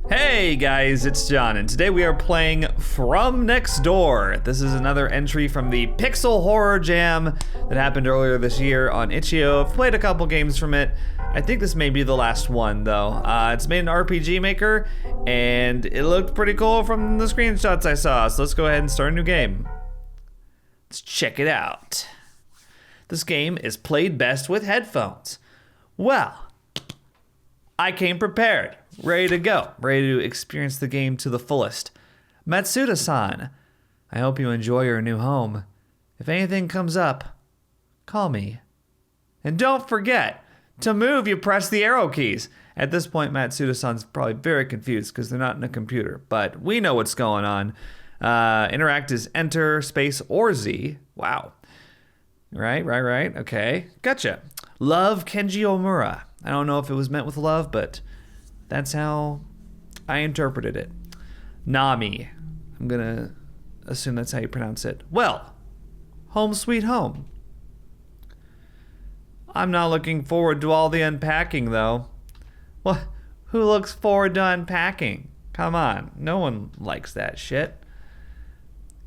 Hey guys, it's John, and today we are playing From Next Door. This is another entry from the Pixel Horror Jam that happened earlier this year on Itch.io. I've played a couple games from it. I think this may be the last one though. It's made in RPG Maker, and it looked pretty cool from the screenshots I saw, so let's go ahead and start a new game. Let's check it out. This game is played best with headphones. Well, I came prepared, ready to go, ready to experience the game to the fullest. Matsuda-san, I hope you enjoy your new home. If anything comes up, call me. And don't forget, to move you press the arrow keys. At this point, Matsuda-san's probably very confused because they're not in a computer, but we know what's going on. Interact is enter, space, or Z. Wow. Right, okay, gotcha. Love Kenji Omura. I don't know if it was meant with love, but that's how I interpreted it. Nami. I'm gonna assume that's how you pronounce it. Well, home sweet home. I'm not looking forward to all the unpacking, though. Well, who looks forward to unpacking? Come on, no one likes that shit.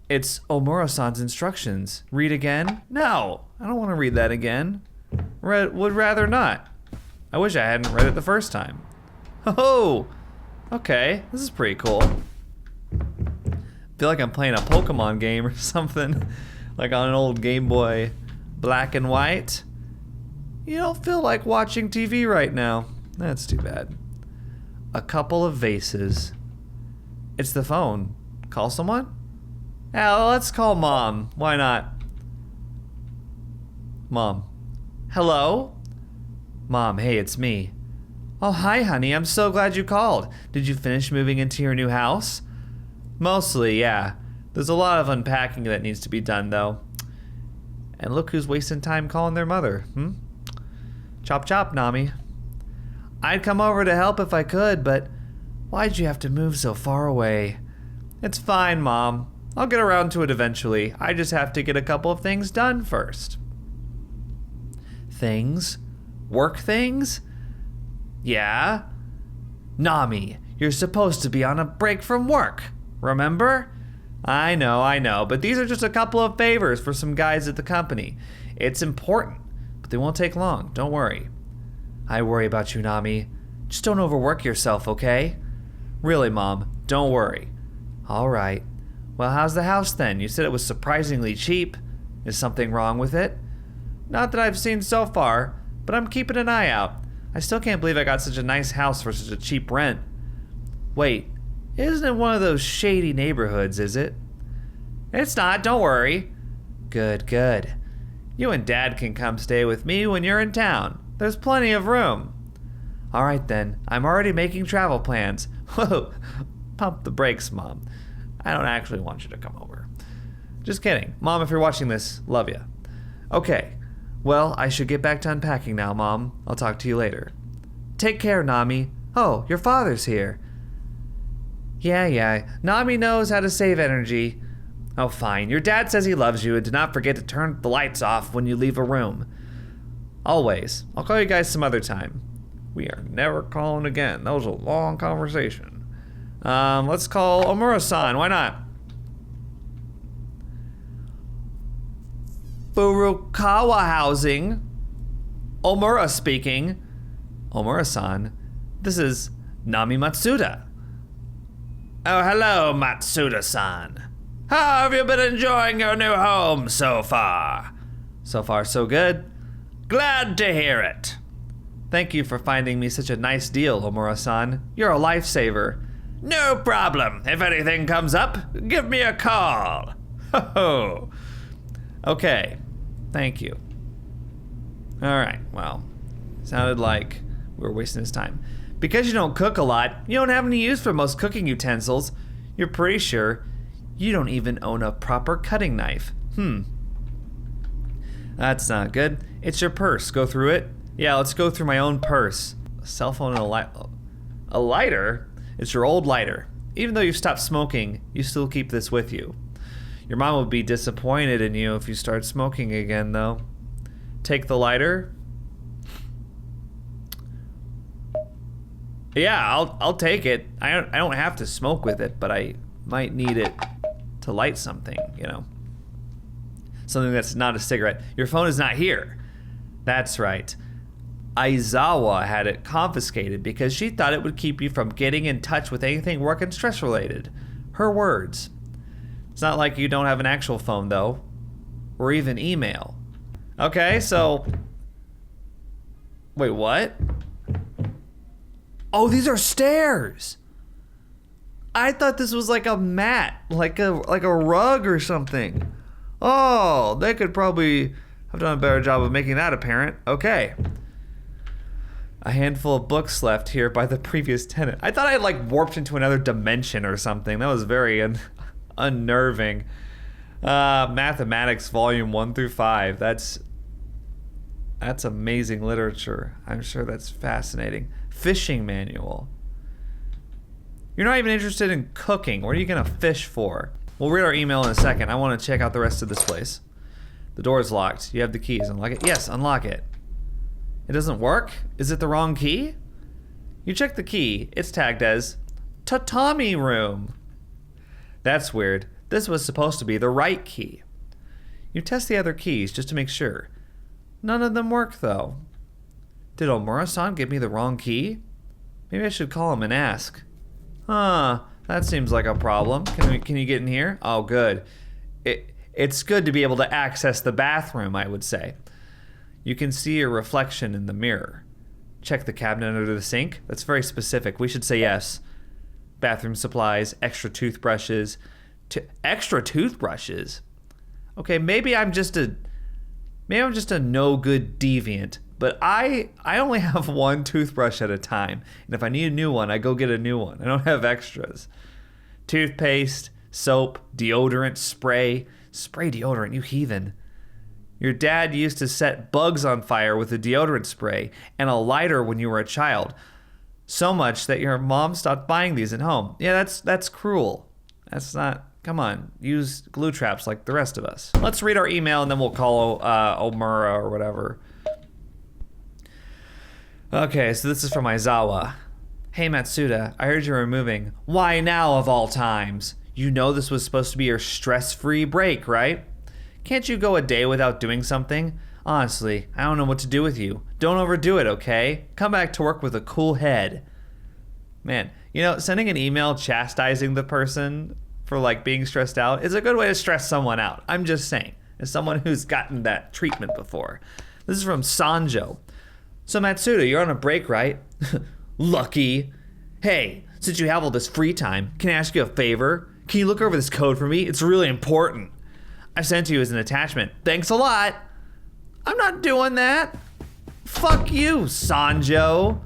It's Omura-san's instructions. Read again? No, I don't want to read that again. Would rather not. I wish I hadn't read it the first time. Oh, okay, this is pretty cool. Feel like I'm playing a Pokemon game or something, like on an old Game Boy black and white. You don't feel like watching TV right now. That's too bad. A couple of vases. It's the phone. Call someone? Yeah, let's call Mom. Why not? Mom. Hello? Mom, hey, it's me. Oh, hi, honey. I'm so glad you called. Did you finish moving into your new house? Mostly, yeah. There's a lot of unpacking that needs to be done, though. And look who's wasting time calling their mother, Chop chop, Nami. I'd come over to help if I could, but why'd you have to move so far away? It's fine, Mom. I'll get around to it eventually. I just have to get a couple of things done first. Things? Work things? Yeah? Nami, you're supposed to be on a break from work, remember? I know, but these are just a couple of favors for some guys at the company. It's important, but they won't take long, don't worry. I worry about you, Nami. Just don't overwork yourself, okay? Really, Mom, don't worry. All right. Well, how's the house then? You said it was surprisingly cheap. Is something wrong with it? Not that I've seen so far, but I'm keeping an eye out. I still can't believe I got such a nice house for such a cheap rent. Wait, isn't it one of those shady neighborhoods, is it? It's not, don't worry. Good. You and Dad can come stay with me when you're in town. There's plenty of room. All right then, I'm already making travel plans. Whoa, pump the brakes, Mom. I don't actually want you to come over. Just kidding. Mom, if you're watching this, love ya. Okay. Well, I should get back to unpacking now, Mom. I'll talk to you later. Take care, Nami. Oh, your father's here. Yeah. Nami knows how to save energy. Oh, fine. Your dad says he loves you, and do not forget to turn the lights off when you leave a room. Always. I'll call you guys some other time. We are never calling again. That was a long conversation. Let's call Omura-san. Why not? Furukawa Housing. Omura speaking. Omura-san, this is Nami Matsuda. Oh, hello, Matsuda-san. How have you been enjoying your new home so far? So far, so good. Glad to hear it. Thank you for finding me such a nice deal, Omura-san. You're a lifesaver. No problem. If anything comes up, give me a call. Ho. Okay. Thank you. All right. Well, sounded like we were wasting his time. Because you don't cook a lot, you don't have any use for most cooking utensils. You're pretty sure you don't even own a proper cutting knife. That's not good. It's your purse. Go through it. Yeah, let's go through my own purse. A cell phone and a lighter? It's your old lighter. Even though you've stopped smoking, you still keep this with you. Your mom would be disappointed in you if you start smoking again, though. Take the lighter. Yeah, I'll take it. I don't have to smoke with it, but I might need it to light something, you know. Something that's not a cigarette. Your phone is not here. That's right. Aizawa had it confiscated because she thought it would keep you from getting in touch with anything work and stress related. Her words. It's not like you don't have an actual phone, though. Or even email. Okay, so... Wait, what? Oh, these are stairs! I thought this was like a mat, like a rug or something. Oh, they could probably have done a better job of making that apparent. Okay. A handful of books left here by the previous tenant. I thought I like warped into another dimension or something. That was very unnerving. Mathematics volume 1 through 5. That's amazing literature. I'm sure that's fascinating. Fishing manual. You're not even interested in cooking. What are you gonna fish for? We'll read our email in a second. I want to check out the rest of this place. The door is locked. You have the keys. Unlock it. Yes, unlock it. It doesn't work? Is it the wrong key? You check the key. It's tagged as tatami room. That's weird. This was supposed to be the right key. You test the other keys just to make sure. None of them work, though. Did Omura-san give me the wrong key? Maybe I should call him and ask. Huh, that seems like a problem. Can you get in here? Oh, good. It's good to be able to access the bathroom, I would say. You can see your reflection in the mirror. Check the cabinet under the sink. That's very specific. We should say yes. Bathroom supplies, extra toothbrushes. Extra toothbrushes? Okay, maybe I'm just a no good deviant, but I only have one toothbrush at a time. And if I need a new one, I go get a new one. I don't have extras. Toothpaste, soap, deodorant, spray. Spray deodorant, you heathen. Your dad used to set bugs on fire with a deodorant spray and a lighter when you were a child. So much that your mom stopped buying these at home. Yeah, that's cruel. That's not... Come on, use glue traps like the rest of us. Let's read our email and then we'll call Omura or whatever. Okay, so this is from Aizawa. Hey Matsuda, I heard you were moving. Why now of all times? You know this was supposed to be your stress-free break, right? Can't you go a day without doing something? Honestly, I don't know what to do with you. Don't overdo it, okay? Come back to work with a cool head. Man, you know, sending an email chastising the person for like being stressed out is a good way to stress someone out. I'm just saying, as someone who's gotten that treatment before. This is from Sanjo. So Matsuda, you're on a break, right? Lucky. Hey, since you have all this free time, can I ask you a favor? Can you look over this code for me? It's really important. I sent to you as an attachment. Thanks a lot. I'm not doing that. Fuck you, Sanjo.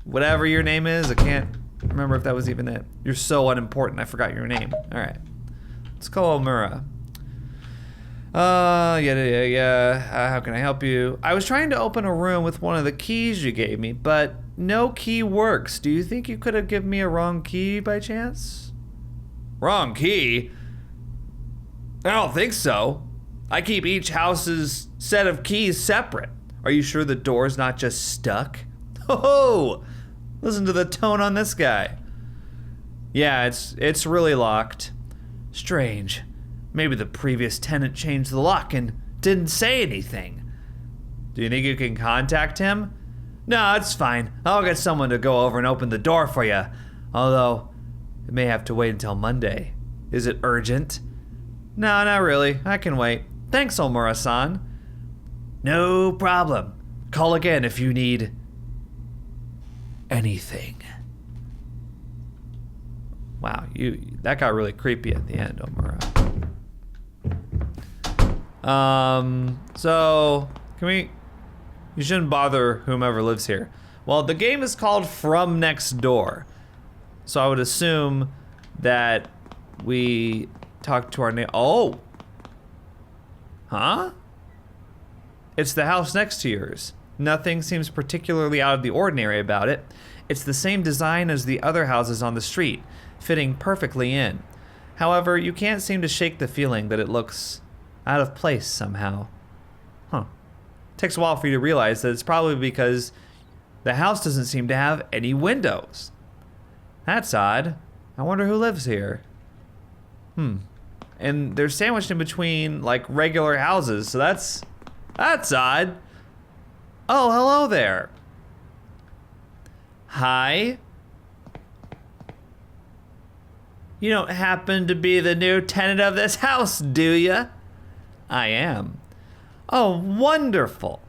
Whatever your name is, I can't remember if that was even it. You're so unimportant, I forgot your name. All right. Let's call Omura. Yeah. How can I help you? I was trying to open a room with one of the keys you gave me, but no key works. Do you think you could have given me a wrong key by chance? Wrong key? I don't think so. I keep each house's set of keys separate. Are you sure the door's not just stuck? Oh, listen to the tone on this guy. Yeah, it's really locked. Strange. Maybe the previous tenant changed the lock and didn't say anything. Do you think you can contact him? No, it's fine. I'll get someone to go over and open the door for you. Although, it may have to wait until Monday. Is it urgent? No, not really. I can wait. Thanks, Omura-san. No problem. Call again if you need anything. Wow, that got really creepy at the end, Omura. So you shouldn't bother whomever lives here. Well, the game is called From Next Door. So I would assume that we talk to our neighbor. Oh. Huh? It's the house next to yours. Nothing seems particularly out of the ordinary about it. It's the same design as the other houses on the street, fitting perfectly in. However, you can't seem to shake the feeling that it looks out of place somehow. Huh. Takes a while for you to realize that it's probably because The house doesn't seem to have any windows. That's odd. I wonder who lives here. And they're sandwiched in between like regular houses, so that's odd. Oh, hello there. Hi. You don't happen to be the new tenant of this house, do ya? I am. Oh, wonderful.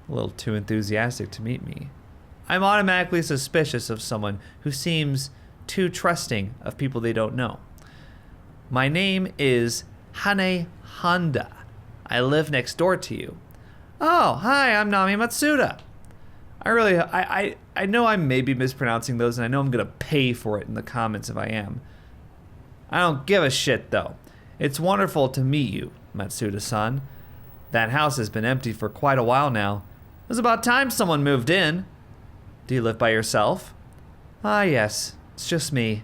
A little too enthusiastic to meet me. I'm automatically suspicious of someone who seems too trusting of people they don't know. My name is Hane Honda. I live next door to you. Oh, hi, I'm Nami Matsuda. I know I may be mispronouncing those, and I know I'm gonna pay for it in the comments if I am. I don't give a shit though. It's wonderful to meet you, Matsuda-san. That house has been empty for quite a while now. It was about time someone moved in. Do you live by yourself? Ah, yes, it's just me.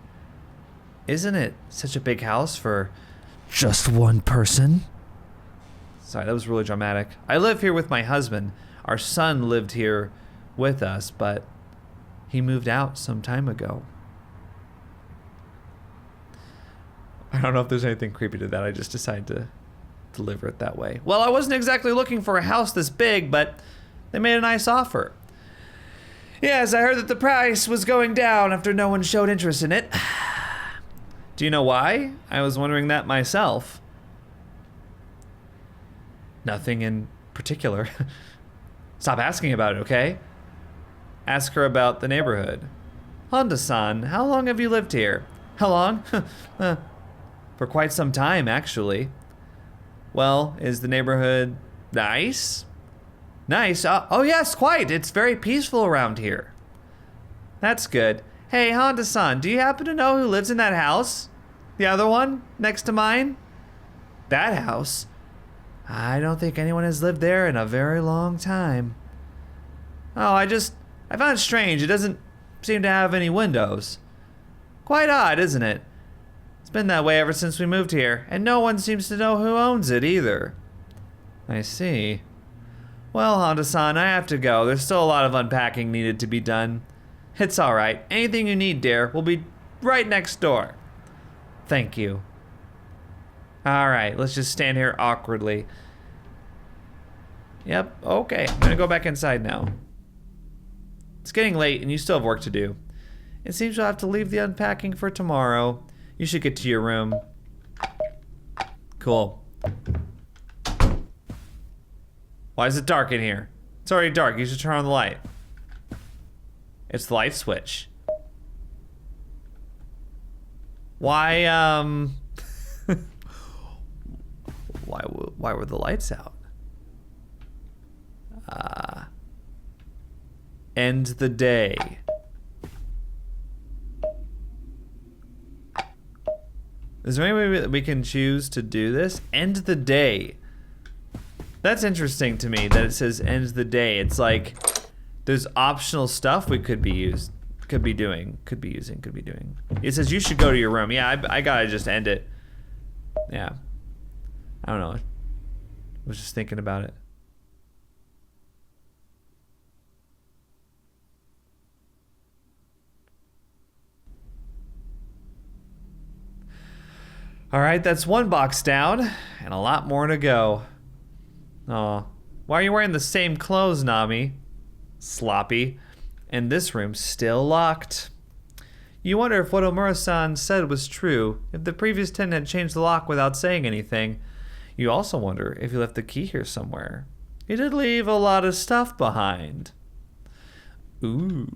Isn't it such a big house for just one person? Sorry, that was really dramatic. I live here with my husband. Our son lived here with us, but he moved out some time ago. I don't know if there's anything creepy to that. I just decided to deliver it that way. Well, I wasn't exactly looking for a house this big, but they made a nice offer. Yes, I heard that the price was going down after no one showed interest in it. Do you know why? I was wondering that myself. Nothing in particular. Stop asking about it, okay? Ask her about the neighborhood. Honda-san, how long have you lived here? How long? For quite some time, actually. Well, is the neighborhood nice? Nice? Oh yes, quite. It's very peaceful around here. That's good. Hey, Honda-san, do you happen to know who lives in that house? The other one, next to mine? That house? I don't think anyone has lived there in a very long time. Oh, I found it strange. It doesn't seem to have any windows. Quite odd, isn't it? It's been that way ever since we moved here, and no one seems to know who owns it either. I see. Well, Honda-san, I have to go. There's still a lot of unpacking needed to be done. It's all right. Anything you need, dear, will be right next door. Thank you. All right, let's just stand here awkwardly. Yep, okay. I'm gonna go back inside now. It's getting late and you still have work to do. It seems you'll have to leave the unpacking for tomorrow. You should get to your room. Cool. Why is it dark in here? It's already dark. You should turn on the light. It's the light switch. Why, why were the lights out? End the day. Is there any way that we can choose to do this? End the day. That's interesting to me that it says end the day. It's like there's optional stuff we could be using. It says you should go to your room. Yeah, I gotta just end it. Yeah. I don't know. I was just thinking about it. All right, that's one box down and a lot more to go. Aw, why are you wearing the same clothes, Nami? Sloppy. And this room's still locked. You wonder if what Omura-san said was true, if the previous tenant had changed the lock without saying anything. You also wonder if he left the key here somewhere. He did leave a lot of stuff behind. Ooh.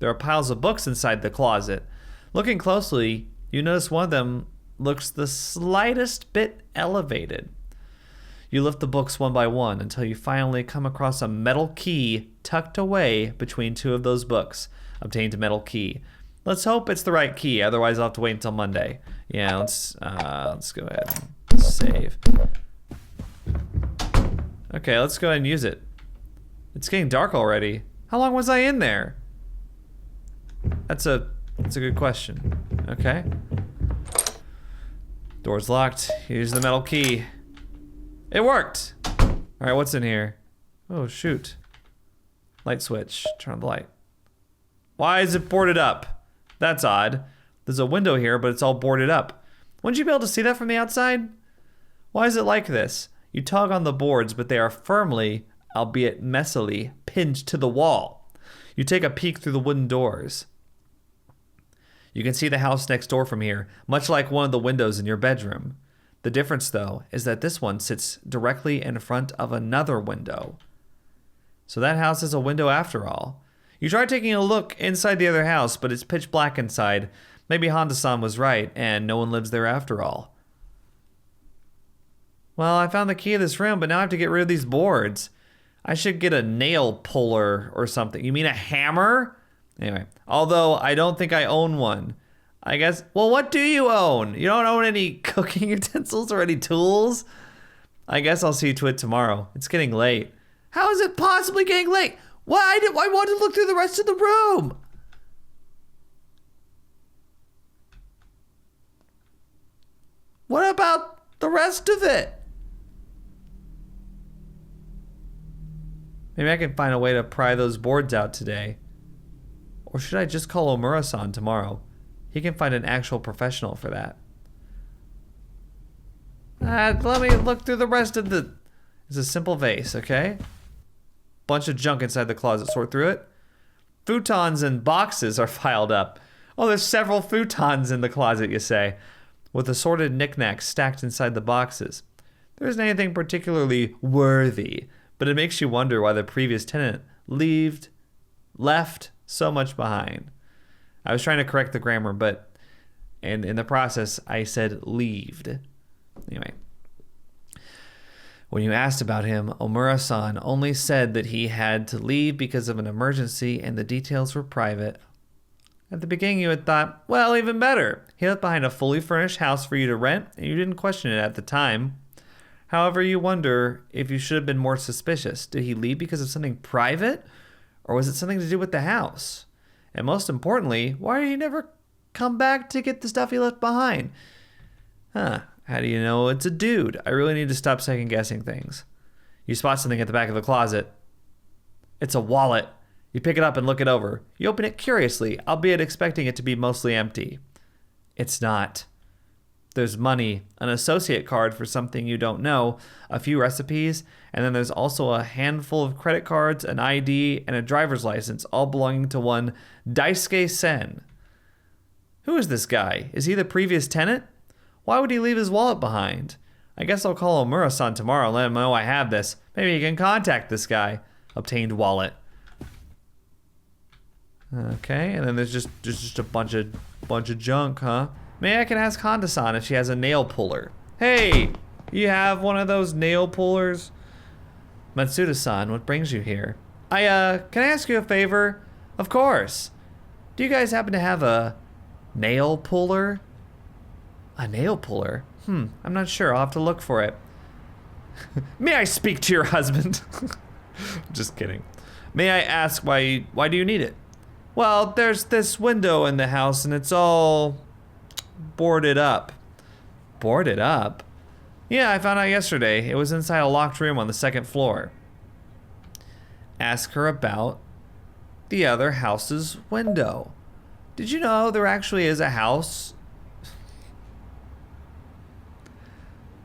There are piles of books inside the closet. Looking closely, you notice one of them looks the slightest bit elevated. You lift the books one by one until you finally come across a metal key tucked away between two of those books. Obtained a metal key. Let's hope it's the right key, otherwise I'll have to wait until Monday. Yeah, let's go ahead and save. Okay, let's go ahead and use it. It's getting dark already. How long was I in there? That's a good question. Okay. Door's locked. Here's the metal key. It worked. All right, what's in here? Oh, shoot. Light switch. Turn on the light. Why is it boarded up? That's odd. There's a window here, but it's all boarded up. Wouldn't you be able to see that from the outside? Why is it like this? You tug on the boards, but they are firmly, albeit messily, pinned to the wall. You take a peek through the wooden doors. You can see the house next door from here, much like one of the windows in your bedroom. The difference, though, is that this one sits directly in front of another window. So that house is a window after all. You try taking a look inside the other house, but it's pitch black inside. Maybe Honda-san was right, and no one lives there after all. Well, I found the key to this room, but now I have to get rid of these boards. I should get a nail puller or something. You mean a hammer? Anyway, although I don't think I own one. I guess, well, what do you own? You don't own any cooking utensils or any tools? I guess I'll see to it tomorrow. It's getting late. How is it possibly getting late? Why want to look through the rest of the room? What about the rest of it? Maybe I can find a way to pry those boards out today. Or should I just call Omura-san tomorrow? He can find an actual professional for that. Let me look through the rest of the... It's a simple vase, okay? Bunch of junk inside the closet. Sort through it. Futons and boxes are piled up. Oh, there's several futons in the closet, you say, with assorted knickknacks stacked inside the boxes. There isn't anything particularly worthy, but it makes you wonder why the previous tenant left so much behind. I was trying to correct the grammar, but in the process, I said leaved. Anyway. When you asked about him, Omura-san only said that he had to leave because of an emergency and the details were private. At the beginning, you had thought, well, even better. He left behind a fully furnished house for you to rent, and you didn't question it at the time. However, you wonder if you should have been more suspicious. Did he leave because of something private? Or was it something to do with the house? And most importantly, why did he never come back to get the stuff he left behind? How do you know it's a dude? I really need to stop second guessing things. You spot something at the back of the closet. It's a wallet. You pick it up and look it over. You open it curiously, albeit expecting it to be mostly empty. It's not. There's money, an associate card for something you don't know, a few recipes, and then there's also a handful of credit cards, an ID, and a driver's license, all belonging to one Daisuke Sen. Who is this guy? Is he the previous tenant? Why would he leave his wallet behind? I guess I'll call Omura-san tomorrow and let him know I have this. Maybe he can contact this guy. Obtained wallet. Okay, and then there's just a bunch of junk, huh? Maybe I can ask Honda-san if she has a nail puller. Hey, you have one of those nail pullers? Matsuda-san, what brings you here? Can I ask you a favor? Of course. Do you guys happen to have a nail puller? A nail puller? I'm not sure. I'll have to look for it. May I speak to your husband? Just kidding. May I ask why do you need it? Well, there's this window in the house and it's all boarded up. Boarded up? Yeah, I found out yesterday. It was inside a locked room on the second floor. Ask her about the other house's window. Did you know there actually is a house?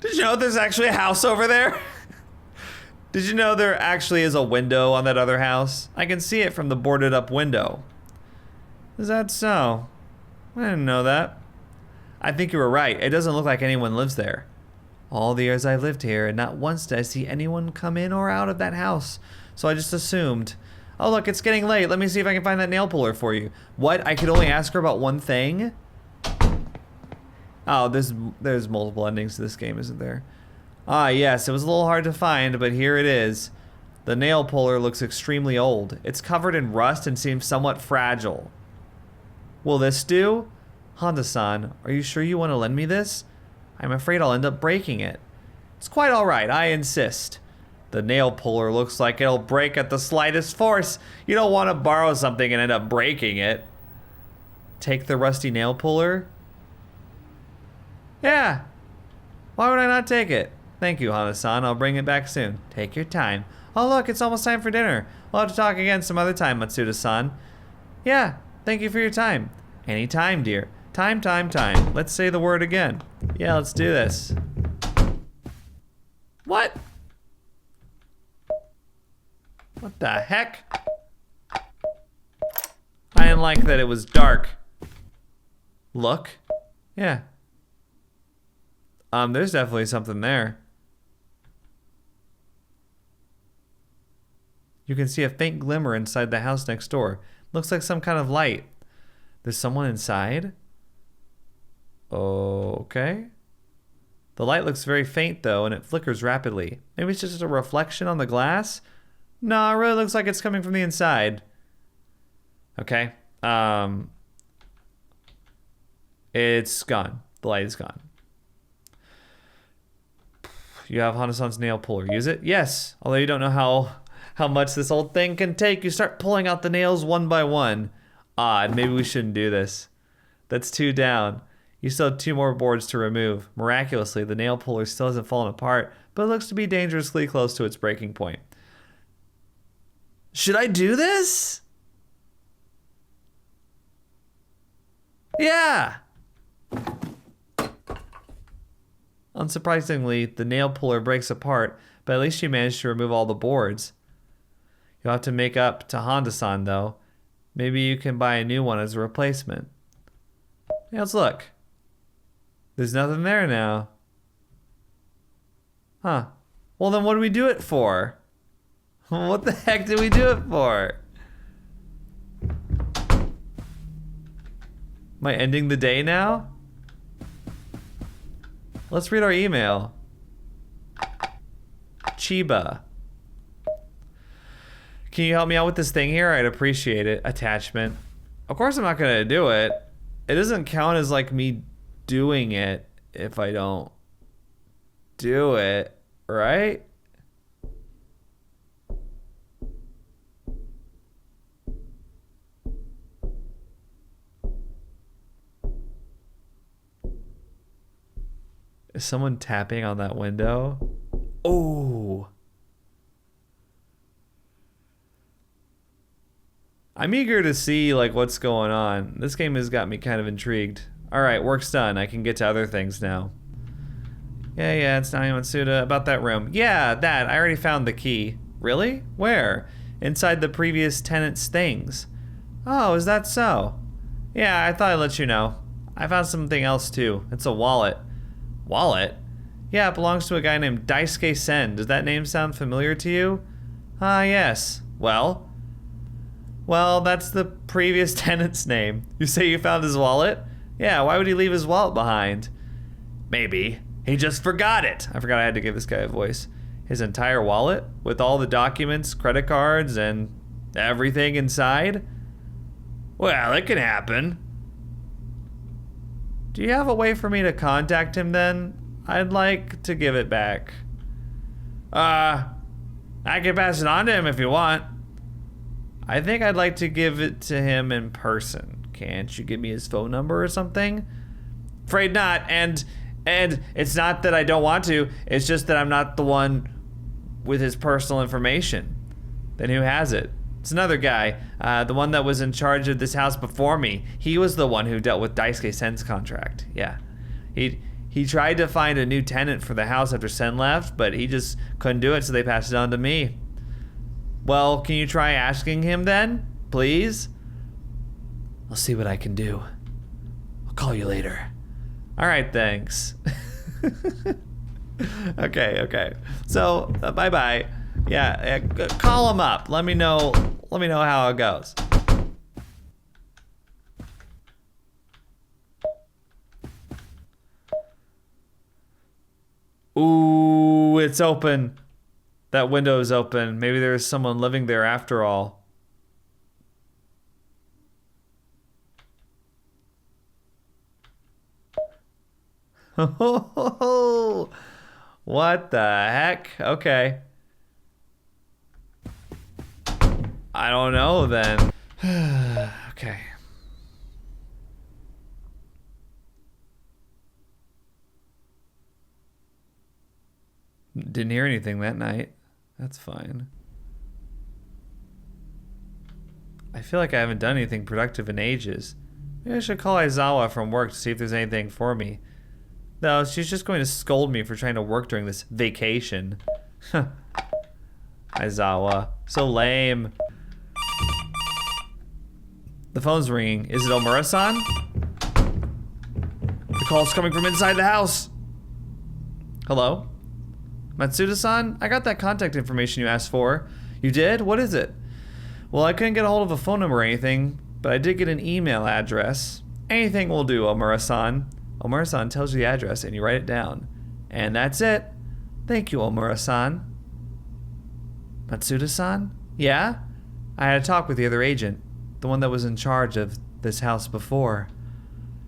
Did you know there's actually a house over there? Did you know there actually is a window on that other house? I can see it from the boarded up window. Is that so? I didn't know that. I think you were right. It doesn't look like anyone lives there. All the years I've lived here, and not once did I see anyone come in or out of that house. So I just assumed. Oh look, it's getting late. Let me see if I can find that nail puller for you. What? I could only ask her about one thing? Oh, there's multiple endings to this game, isn't there? Ah, yes, it was a little hard to find, but here it is. The nail puller looks extremely old. It's covered in rust and seems somewhat fragile. Will this do? Honda-san, are you sure you want to lend me this? I'm afraid I'll end up breaking it. It's quite alright, I insist. The nail puller looks like it'll break at the slightest force. You don't want to borrow something and end up breaking it. Take the rusty nail puller? Yeah. Why would I not take it? Thank you, Hana-san. I'll bring it back soon. Take your time. Oh look, it's almost time for dinner. We'll have to talk again some other time, Matsuda-san. Yeah, thank you for your time. Anytime, dear. Time, time, time. Let's say the word again. Yeah, let's do this. What? What the heck? I didn't like that it was dark. Look. Yeah. There's definitely something there. You can see a faint glimmer inside the house next door. Looks like some kind of light. There's someone inside? Okay. The light looks very faint though, and it flickers rapidly. Maybe it's just a reflection on the glass? No, it really looks like it's coming from the inside. Okay. It's gone. The light is gone. You have Hana-san's nail puller. Use it? Yes. Although you don't know how much this old thing can take. You start pulling out the nails one by one. Odd. Maybe we shouldn't do this. That's 2 down. You still have 2 more boards to remove. Miraculously, the nail puller still hasn't fallen apart, but it looks to be dangerously close to its breaking point. Should I do this? Yeah. Unsurprisingly, the nail puller breaks apart, but at least you managed to remove all the boards. You'll have to make up to Honda-san, though. Maybe you can buy a new one as a replacement. Yeah, let's look. There's nothing there now. Huh. Well, then what do we do it for? What the heck did we do it for? Am I ending the day now? Let's read our email. Chiba. Can you help me out with this thing here? I'd appreciate it. Attachment. Of course I'm not gonna do it. It doesn't count as like me doing it if I don't do it, right? Is someone tapping on that window? Oh. I'm eager to see like what's going on. This game has got me kind of intrigued. Alright, work's done. I can get to other things now. Yeah, it's Nani Matsuda. About that room. Yeah, that. I already found the key. Really? Where? Inside the previous tenant's things. Oh, is that so? Yeah, I thought I'd let you know. I found something else too. It's a wallet. Wallet? Yeah, it belongs to a guy named Daisuke Sen. Does that name sound familiar to you? Ah, yes. Well, that's the previous tenant's name. You say you found his wallet? Yeah, why would he leave his wallet behind? Maybe he just forgot it. I forgot I had to give this guy a voice. His entire wallet? With all the documents, credit cards, and everything inside? Well, it can happen. Do you have a way for me to contact him then? I'd like to give it back. I can pass it on to him if you want. I think I'd like to give it to him in person. Can't you give me his phone number or something? Afraid not, and it's not that I don't want to, it's just that I'm not the one with his personal information. Then who has it? It's another guy, the one that was in charge of this house before me. He was the one who dealt with Daisuke Sen's contract. Yeah. He tried to find a new tenant for the house after Sen left, but he just couldn't do it, so they passed it on to me. Well, can you try asking him then, please? I'll see what I can do. I'll call you later. All right, thanks. Okay. So, bye-bye. Yeah, call him up. Let me know how it goes. Ooh, it's open. That window is open. Maybe there's someone living there after all. What the heck? Okay. I don't know then. Okay. Didn't hear anything that night. That's fine. I feel like I haven't done anything productive in ages. Maybe I should call Aizawa from work to see if there's anything for me. No, she's just going to scold me for trying to work during this vacation. Aizawa. So lame. The phone's ringing. Is it Omura-san? The call's coming from inside the house. Hello? Matsuda-san? I got that contact information you asked for. You did? What is it? Well, I couldn't get a hold of a phone number or anything, but I did get an email address. Anything will do, Omura-san. Omura-san tells you the address and you write it down. And that's it. Thank you, Omura-san. Matsuda-san? Yeah? I had a talk with the other agent, the one that was in charge of this house before.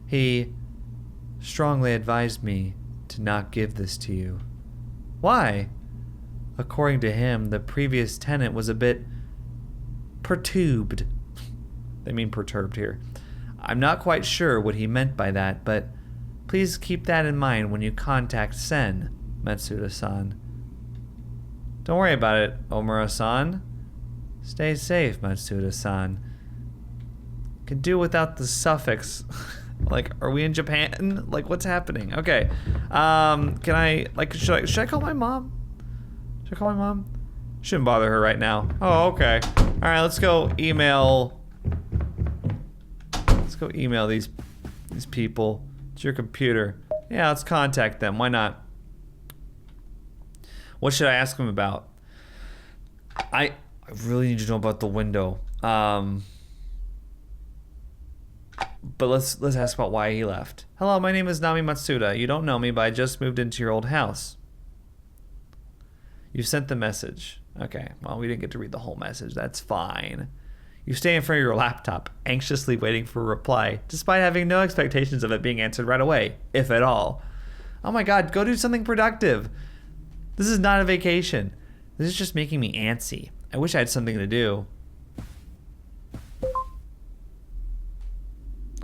He strongly advised me to not give this to you. Why? According to him, the previous tenant was a bit perturbed. They mean perturbed here. I'm not quite sure what he meant by that, but please keep that in mind when you contact Sen, Matsuda-san. Don't worry about it, Omura-san. Stay safe, Matsuda-san. Can do without the suffix. Like, are we in Japan? Like, what's happening? Okay. Can I, like, should I call my mom? Should I call my mom? Shouldn't bother her right now. Oh, okay. All right, let's go email. Let's go email these people. It's your computer. Yeah, let's contact them. Why not? What should I ask them about? I really need to know about the window. But let's ask about why he left. Hello, my name is Nami Matsuda. You don't know me, but I just moved into your old house. You sent the message. Okay, well, we didn't get to read the whole message. That's fine. You stay in front of your laptop, anxiously waiting for a reply, despite having no expectations of it being answered right away, if at all. Oh my god, go do something productive. This is not a vacation. This is just making me antsy. I wish I had something to do.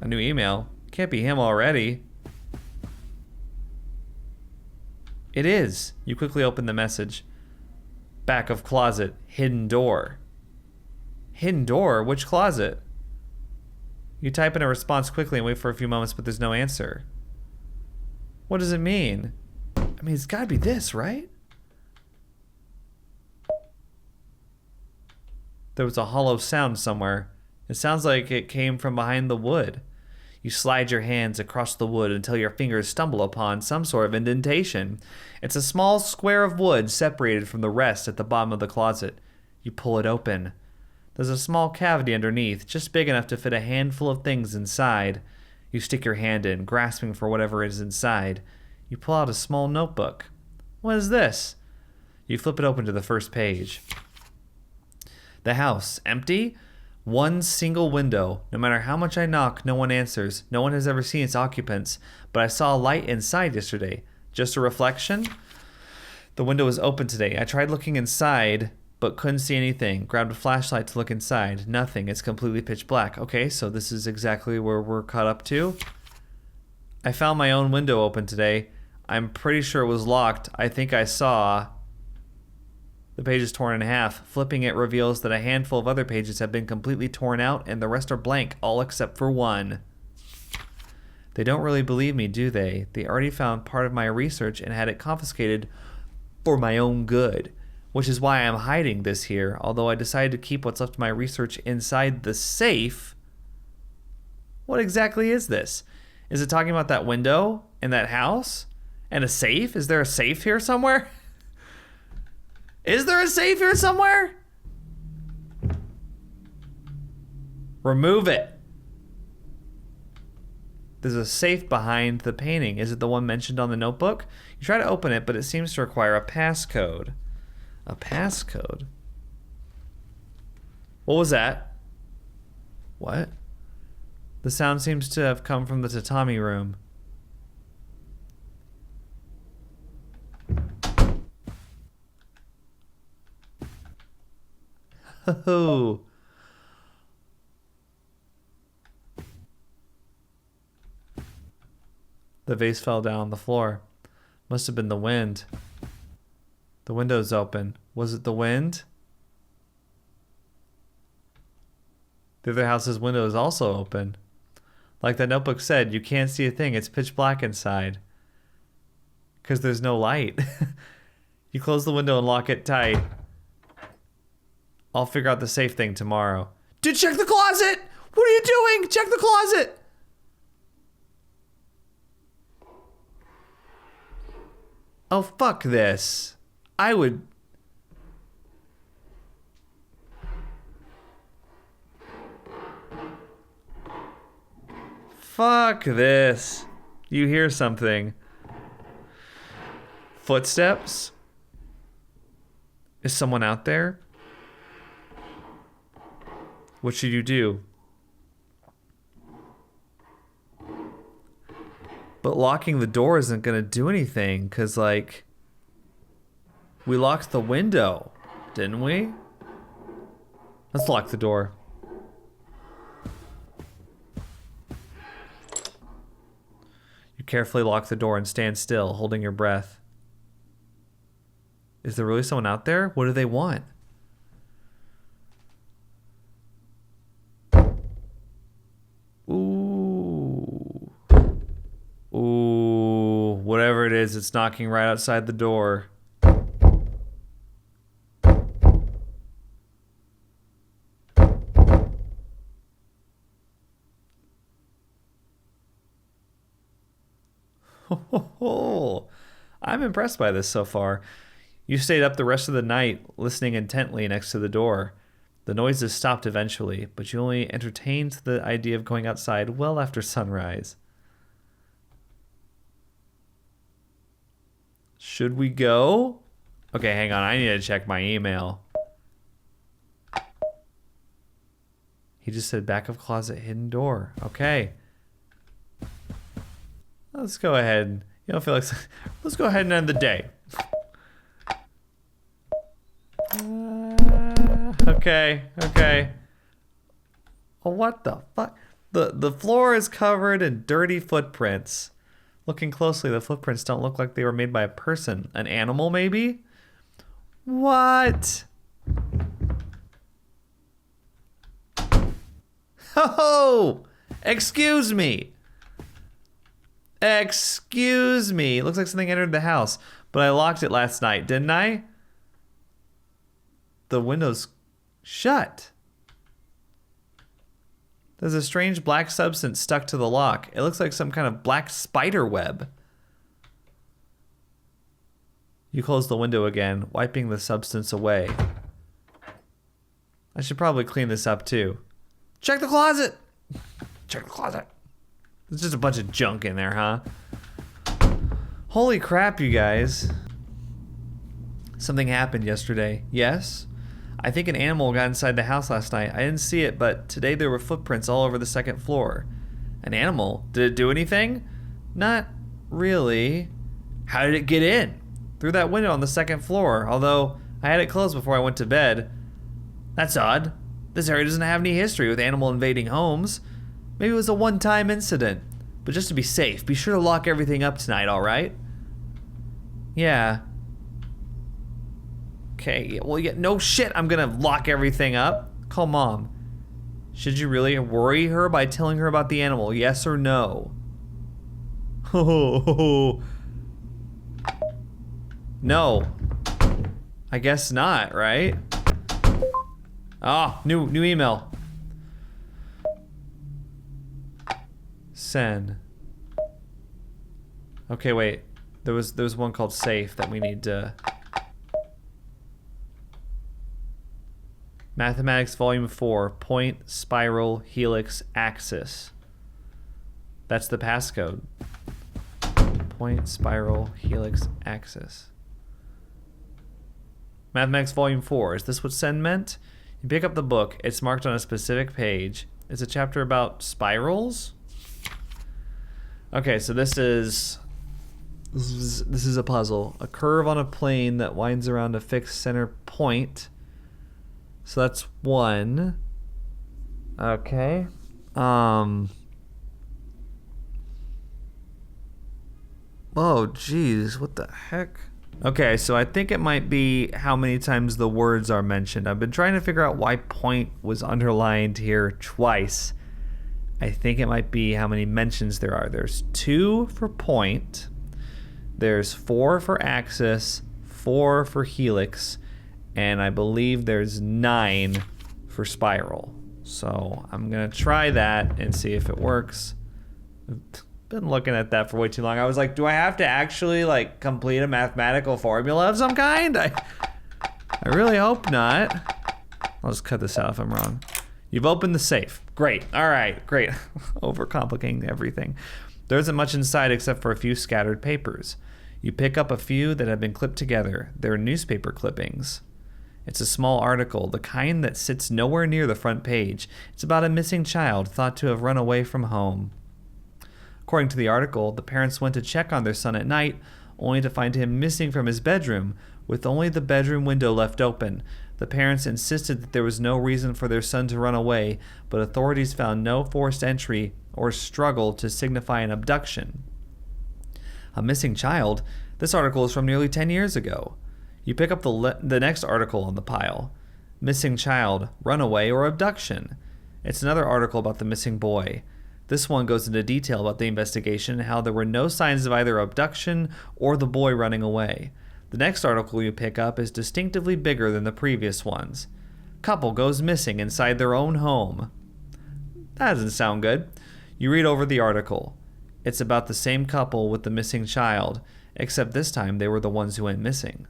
A new email? Can't be him already. It is. You quickly open the message. Back of closet. Hidden door. Hidden door? Which closet? You type in a response quickly and wait for a few moments, but there's no answer. What does it mean? I mean, it's gotta be this, right? There was a hollow sound somewhere. It sounds like it came from behind the wood. You slide your hands across the wood until your fingers stumble upon some sort of indentation. It's a small square of wood separated from the rest at the bottom of the closet. You pull it open. There's a small cavity underneath, just big enough to fit a handful of things inside. You stick your hand in, grasping for whatever is inside. You pull out a small notebook. What is this? You flip it open to the first page. The house, empty? One single window. No matter how much I knock, no one answers. No one has ever seen its occupants. But I saw a light inside yesterday. Just a reflection? The window was open today. I tried looking inside, but couldn't see anything. Grabbed a flashlight to look inside. Nothing. It's completely pitch black. Okay, so this is exactly where we're caught up to. I found my own window open today. I'm pretty sure it was locked. I think I saw... The page is torn in half. Flipping it reveals that a handful of other pages have been completely torn out and the rest are blank, all except for one. They don't really believe me, do they? They already found part of my research and had it confiscated for my own good, which is why I'm hiding this here, although I decided to keep what's left of my research inside the safe. What exactly is this? Is it talking about that window and that house? And a safe? Is there a safe here somewhere? Is there a safe here somewhere? Remove it. There's a safe behind the painting. Is it the one mentioned on the notebook? You try to open it, but it seems to require a passcode. A passcode? What was that? What? The sound seems to have come from the tatami room. Oh. The vase fell down on the floor. Must have been the wind. The window's open. Was it the wind? The other house's window is also open. Like the notebook said, you can't see a thing. It's pitch black inside. Because there's no light. You close the window and lock it tight. I'll figure out the safe thing tomorrow. Dude, check the closet! What are you doing? Check the closet! Oh, fuck this. I would... Fuck this. You hear something. Footsteps? Is someone out there? What should you do? But locking the door isn't gonna do anything, cause like... We locked the window, didn't we? Let's lock the door. You carefully lock the door and stand still, holding your breath. Is there really someone out there? What do they want? Ooh. Ooh. Whatever it is, it's knocking right outside the door. I'm impressed by this so far. You stayed up the rest of the night, listening intently next to the door. The noises stopped eventually, but you only entertained the idea of going outside well after sunrise. Should we go? Okay, hang on. I need to check my email. He just said back of closet, hidden door. Okay. Let's go ahead. You don't feel like... Let's go ahead and end the day. Okay. Oh, what the fuck? The floor is covered in dirty footprints. Looking closely, the footprints don't look like they were made by a person. An animal, maybe? What? Oh! Excuse me. Excuse me. It looks like something entered the house, but I locked it last night, didn't I? The window's shut. There's a strange black substance stuck to the lock. It looks like some kind of black spider web. You close the window again, wiping the substance away. I should probably clean this up too. Check the closet! Check the closet. There's just a bunch of junk in there, huh? Holy crap, you guys. Something happened yesterday. Yes? I think an animal got inside the house last night. I didn't see it, but today there were footprints all over the second floor. An animal? Did it do anything? Not really. How did it get in? Through that window on the second floor, although I had it closed before I went to bed. That's odd. This area doesn't have any history with animal invading homes. Maybe it was a one-time incident. But just to be safe, be sure to lock everything up tonight, alright? Yeah. Okay, well, yeah, no shit, I'm gonna lock everything up. Call Mom. Should you really worry her by telling her about the animal, yes or no? No. I guess not, right? Oh, new email. Send. Okay, wait. There was one called safe that we need to... Mathematics Volume 4, point, spiral, helix, axis. That's the passcode. Point, spiral, helix, axis. Mathematics Volume 4. Is this what send meant? You pick up the book. It's marked on a specific page. It's a chapter about spirals? Okay, so this is a puzzle. A curve on a plane that winds around a fixed center point. So that's one. Okay. Oh, geez. What the heck? Okay, so I think it might be how many times the words are mentioned. I've been trying to figure out why point was underlined here twice. I think it might be how many mentions there are. There's 2 for point, there's 4 for axis, 4 for helix, and I believe there's 9 for spiral. So I'm gonna try that and see if it works. Been looking at that for way too long. I was like, do I have to actually like complete a mathematical formula of some kind? I really hope not. I'll just cut this out if I'm wrong. You've opened the safe. Great. All right, great. Overcomplicating everything. There isn't much inside except for a few scattered papers. You pick up a few that have been clipped together. They're newspaper clippings. It's a small article, the kind that sits nowhere near the front page. It's about a missing child thought to have run away from home. According to the article, the parents went to check on their son at night, only to find him missing from his bedroom, with only the bedroom window left open. The parents insisted that there was no reason for their son to run away, but authorities found no forced entry or struggle to signify an abduction. A missing child? This article is from nearly 10 years ago. You pick up the next article on the pile. Missing child, runaway, or abduction. It's another article about the missing boy. This one goes into detail about the investigation and how there were no signs of either abduction or the boy running away. The next article you pick up is distinctively bigger than the previous ones. Couple goes missing inside their own home. That doesn't sound good. You read over the article. It's about the same couple with the missing child, except this time they were the ones who went missing.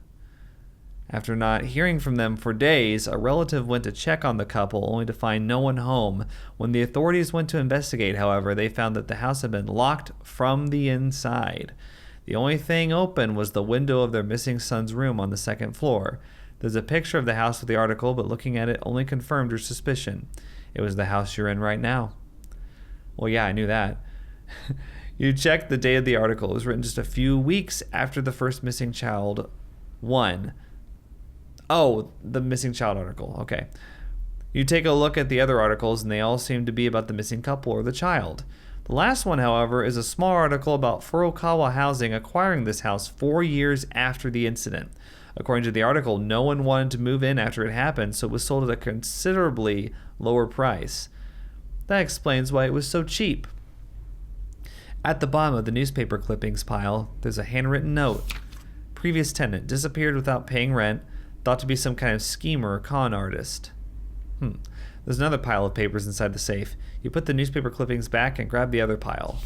After not hearing from them for days, a relative went to check on the couple only to find no one home. When the authorities went to investigate, however, they found that the house had been locked from the inside. The only thing open was the window of their missing son's room on the second floor. There's a picture of the house with the article, but looking at it only confirmed your suspicion. It was the house you're in right now. Well, yeah, I knew that. You checked the date of the article. It was written just a few weeks after the first missing child one. Oh, the missing child article. Okay. You take a look at the other articles, and they all seem to be about the missing couple or the child. The last one, however, is a small article about Furukawa Housing acquiring this house 4 years after the incident. According to the article, no one wanted to move in after it happened, so it was sold at a considerably lower price. That explains why it was so cheap. At the bottom of the newspaper clippings pile, there's a handwritten note. Previous tenant disappeared without paying rent, thought to be some kind of schemer or con artist. There's another pile of papers inside the safe. You put the newspaper clippings back and grab the other pile.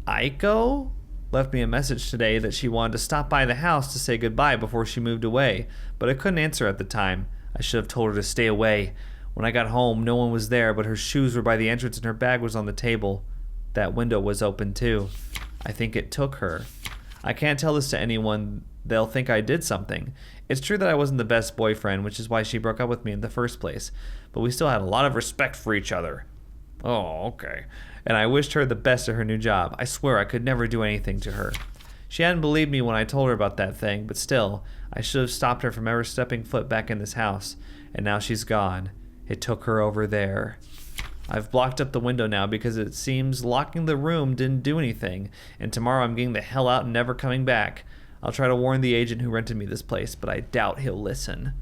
Aiko left me a message today that she wanted to stop by the house to say goodbye before she moved away, but I couldn't answer at the time. I should have told her to stay away. When I got home, no one was there, but her shoes were by the entrance and her bag was on the table. That window was open too. I think it took her. I can't tell this to anyone. They'll think I did something. It's true that I wasn't the best boyfriend, which is why she broke up with me in the first place, but we still had a lot of respect for each other. Oh, okay. And I wished her the best at her new job. I swear I could never do anything to her. She hadn't believed me when I told her about that thing, but still, I should have stopped her from ever stepping foot back in this house. And now she's gone. It took her over there. I've blocked up the window now because it seems locking the room didn't do anything, and tomorrow I'm getting the hell out and never coming back. I'll try to warn the agent who rented me this place, but I doubt he'll listen.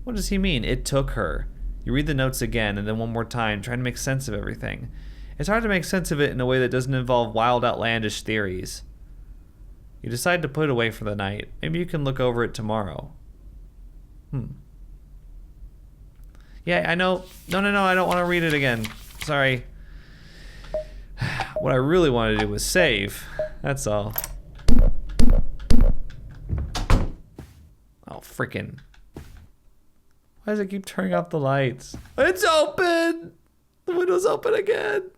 What does he mean, it took her? You read the notes again, and then one more time, trying to make sense of everything. It's hard to make sense of it in a way that doesn't involve wild, outlandish theories. You decide to put it away for the night. Maybe you can look over it tomorrow. Yeah, I know. No, I don't want to read it again. Sorry. What I really wanted to do was save. That's all. Oh, freaking. Why does it keep turning off the lights? It's open! The window's open again.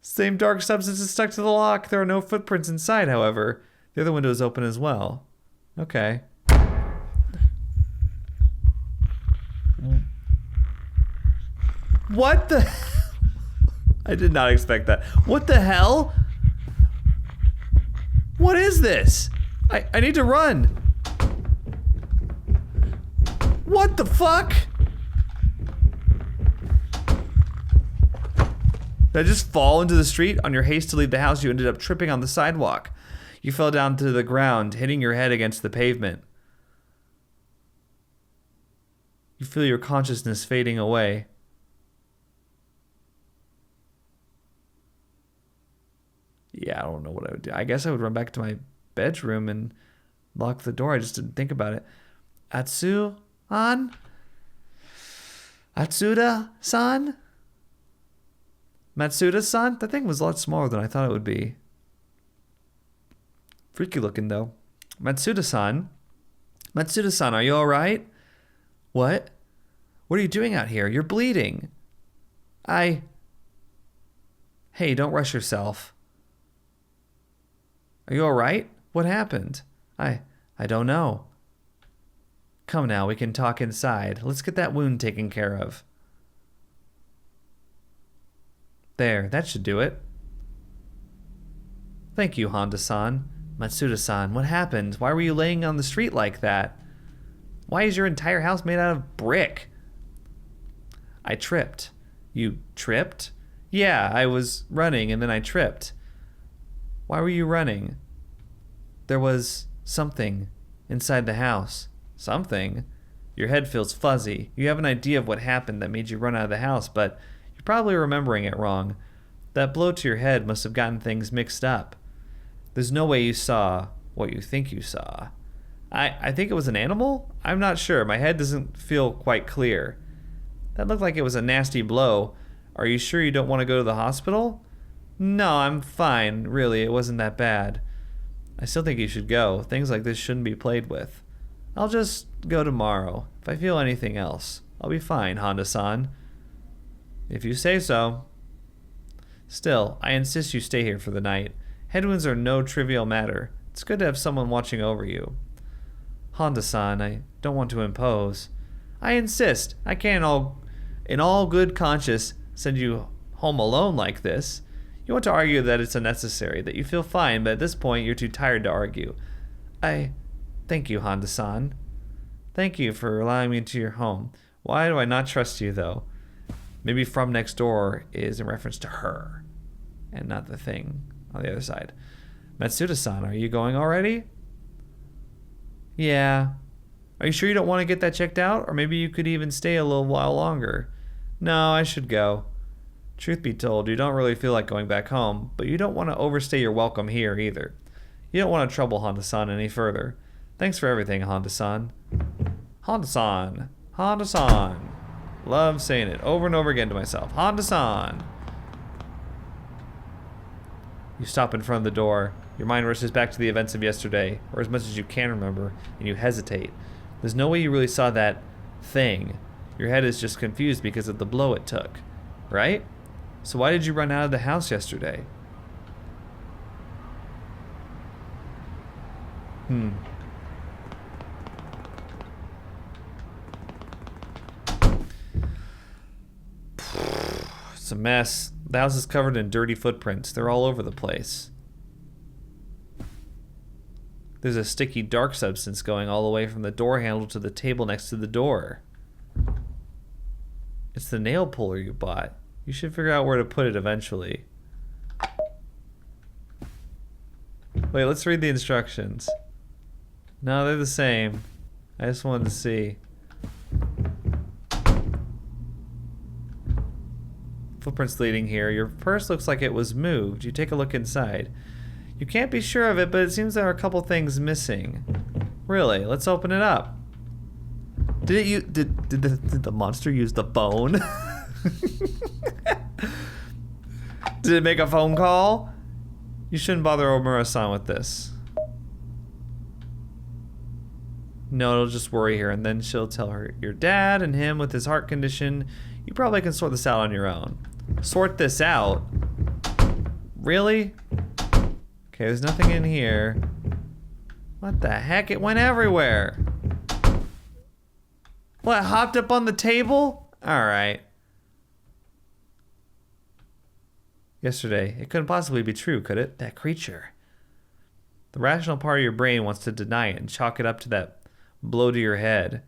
Same dark substance is stuck to the lock. There are no footprints inside, however. The other window is open as well. Okay. What the? I did not expect that. What the hell? What is this? I need to run. What the fuck? Did I just fall into the street? On your haste to leave the house, you ended up tripping on the sidewalk. You fell down to the ground, hitting your head against the pavement. You feel your consciousness fading away. Yeah, I don't know what I would do. I guess I would run back to my bedroom and lock the door. I just didn't think about it. Atsu-an? Atsuda-san? Matsuda-san? That thing was a lot smaller than I thought it would be. Freaky looking, though. Matsuda-san? Matsuda-san, are you alright? What? What are you doing out here? You're bleeding. Hey, don't rush yourself. Are you alright? What happened? I don't know. Come now, we can talk inside. Let's get that wound taken care of. There, that should do it. Thank you, Honda-san. Matsuda-san, what happened? Why were you laying on the street like that? Why is your entire house made out of brick? I tripped. You tripped? Yeah, I was running and then I tripped. Why were you running? There was something inside the house. Something? Your head feels fuzzy. You have an idea of what happened that made you run out of the house, but you're probably remembering it wrong. That blow to your head must have gotten things mixed up. There's no way you saw what you think you saw. I think it was an animal? I'm not sure. My head doesn't feel quite clear. That looked like it was a nasty blow. Are you sure you don't want to go to the hospital? No, I'm fine. Really, it wasn't that bad. I still think you should go. Things like this shouldn't be played with. I'll just go tomorrow. If I feel anything else, I'll be fine, Honda-san. If you say so. Still, I insist you stay here for the night. Head wounds are no trivial matter. It's good to have someone watching over you. Honda-san, I don't want to impose. I insist. I can't in all good conscience send you home alone like this. You want to argue that it's unnecessary, that you feel fine, but at this point you're too tired to argue. Thank you, Honda-san. Thank you for allowing me into your home. Why do I not trust you, though? Maybe from next door is in reference to her, and not the thing on the other side. Matsuda-san, are you going already? Yeah. Are you sure you don't want to get that checked out? Or maybe you could even stay a little while longer. No, I should go. Truth be told, you don't really feel like going back home, but you don't want to overstay your welcome here either. You don't want to trouble Honda-san any further. Thanks for everything, Honda-san. Honda-san. Honda-san. Love saying it over and over again to myself. Honda-san. You stop in front of the door. Your mind rushes back to the events of yesterday, or as much as you can remember, and you hesitate. There's no way you really saw that thing. Your head is just confused because of the blow it took, right? So why did you run out of the house yesterday? It's a mess. The house is covered in dirty footprints. They're all over the place. There's a sticky dark substance going all the way from the door handle to the table next to the door. It's the nail puller you bought. You should figure out where to put it eventually. Wait, let's read the instructions. No, they're the same. I just wanted to see. Footprints leading here. Your purse looks like it was moved. You take a look inside. You can't be sure of it, but it seems there are a couple things missing. Really? Let's open it up. Did the monster use the phone? Did it make a phone call? You shouldn't bother Omura-san with this. No, it'll just worry her, and then she'll tell her your dad and him with his heart condition. You probably can sort this out on your own. Sort this out? Really? Okay, there's nothing in here. What the heck? It went everywhere. What, hopped up on the table? Alright. Yesterday. It couldn't possibly be true, could it? That creature. The rational part of your brain wants to deny it and chalk it up to that blow to your head.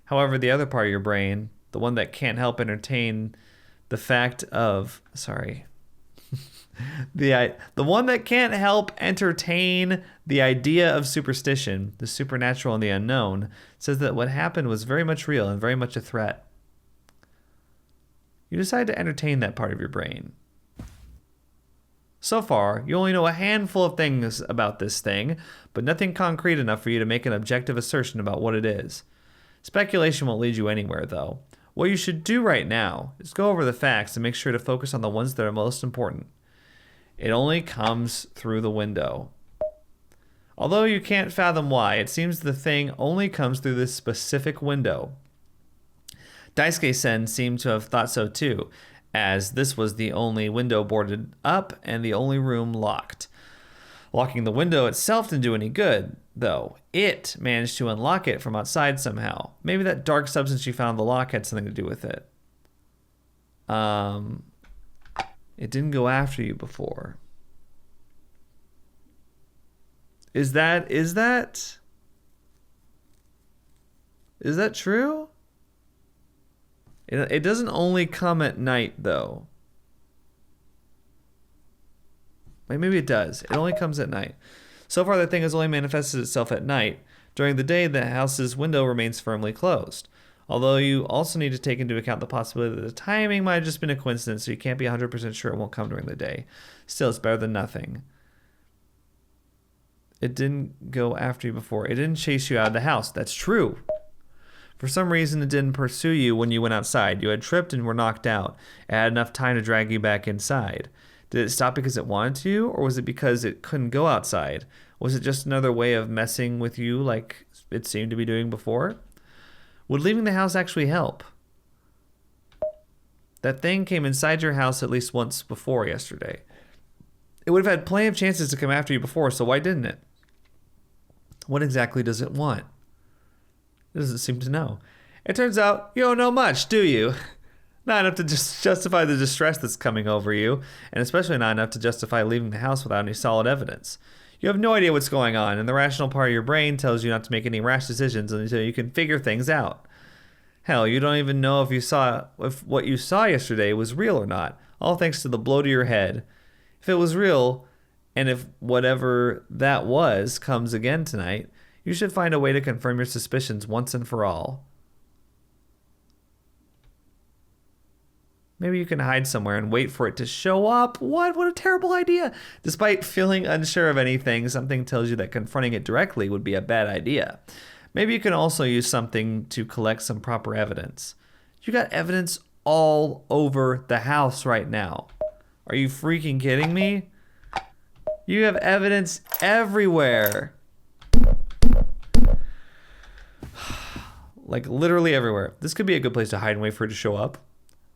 However, the other part of your brain, the one that can't help entertain the fact of... Sorry. The one that can't help entertain the idea of superstition, the supernatural and the unknown, says that what happened was very much real and very much a threat. You decide to entertain that part of your brain. So far, you only know a handful of things about this thing, but nothing concrete enough for you to make an objective assertion about what it is. Speculation won't lead you anywhere, though. What you should do right now is go over the facts and make sure to focus on the ones that are most important. It only comes through the window. Although you can't fathom why, it seems the thing only comes through this specific window. Daisuke-sen seemed to have thought so too, as this was the only window boarded up and the only room locked. Locking the window itself didn't do any good, though. It managed to unlock it from outside somehow. Maybe that dark substance you found in the lock had something to do with it. It didn't go after you before. Is that true? It doesn't only come at night, though. Maybe it does. It only comes at night. So far, that thing has only manifested itself at night. During the day, the house's window remains firmly closed. Although you also need to take into account the possibility that the timing might have just been a coincidence, so you can't be 100% sure it won't come during the day. Still, it's better than nothing. It didn't go after you before. It didn't chase you out of the house. That's true. For some reason, it didn't pursue you when you went outside. You had tripped and were knocked out. It had enough time to drag you back inside. Did it stop because it wanted to, or was it because it couldn't go outside? Was it just another way of messing with you like it seemed to be doing before? Would leaving the house actually help? That thing came inside your house at least once before yesterday. It would have had plenty of chances to come after you before, so why didn't it? What exactly does it want? It doesn't seem to know. It turns out you don't know much, do you? Not enough to just justify the distress that's coming over you, and especially not enough to justify leaving the house without any solid evidence. You have no idea what's going on, and the rational part of your brain tells you not to make any rash decisions until you can figure things out. Hell, you don't even know if what you saw yesterday was real or not, all thanks to the blow to your head. If it was real, and if whatever that was comes again tonight, you should find a way to confirm your suspicions once and for all. Maybe you can hide somewhere and wait for it to show up. What a terrible idea. Despite feeling unsure of anything, something tells you that confronting it directly would be a bad idea. Maybe you can also use something to collect some proper evidence. You got evidence all over the house right now. Are you freaking kidding me? You have evidence everywhere. Like literally everywhere. This could be a good place to hide and wait for it to show up.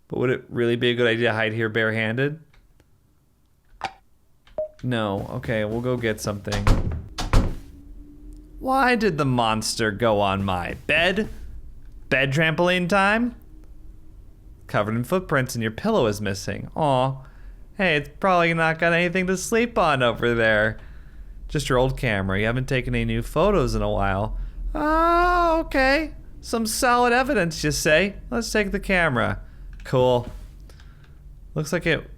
But would it really be a good idea to hide here barehanded? No. Okay, we'll go get something. Why did the monster go on my bed? Bed trampoline time? Covered in footprints and your pillow is missing. Aw. Hey, it's probably not got anything to sleep on over there. Just your old camera. You haven't taken any new photos in a while. Oh, okay. Some solid evidence, you say? Let's take the camera. Cool. Looks like it.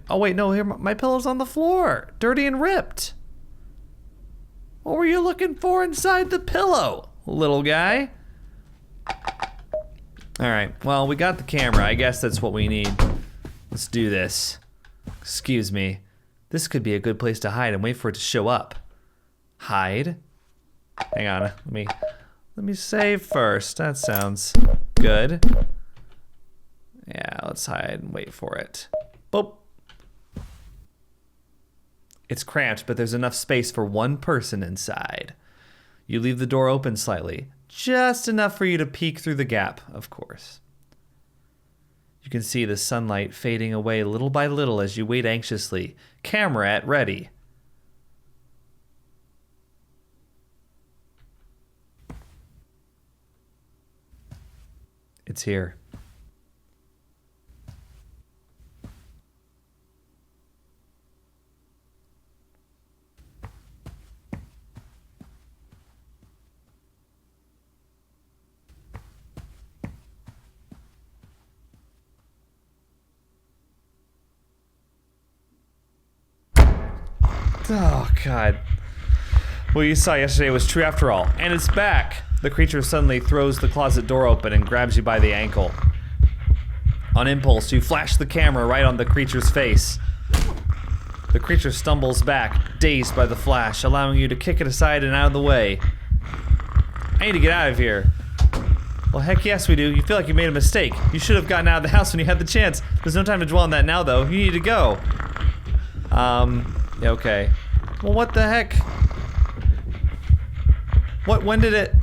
Oh wait, no. Here, my pillow's on the floor, dirty and ripped. What were you looking for inside the pillow, little guy? All right. Well, we got the camera. I guess that's what we need. Let's do this. Excuse me. This could be a good place to hide and wait for it to show up. Hide. Hang on. Let me save first. That sounds good. Yeah, let's hide and wait for it. Boop. It's cramped, but there's enough space for one person inside. You leave the door open slightly, just enough for you to peek through the gap, of course. You can see the sunlight fading away little by little as you wait anxiously, camera at ready. It's here. Oh, God. What you saw yesterday was true after all. And it's back. The creature suddenly throws the closet door open and grabs you by the ankle. On impulse, you flash the camera right on the creature's face. The creature stumbles back, dazed by the flash, allowing you to kick it aside and out of the way. I need to get out of here. Well, heck yes we do. You feel like you made a mistake. You should have gotten out of the house when you had the chance. There's no time to dwell on that now, though. You need to go. Yeah, okay. Well, what the heck? When did it?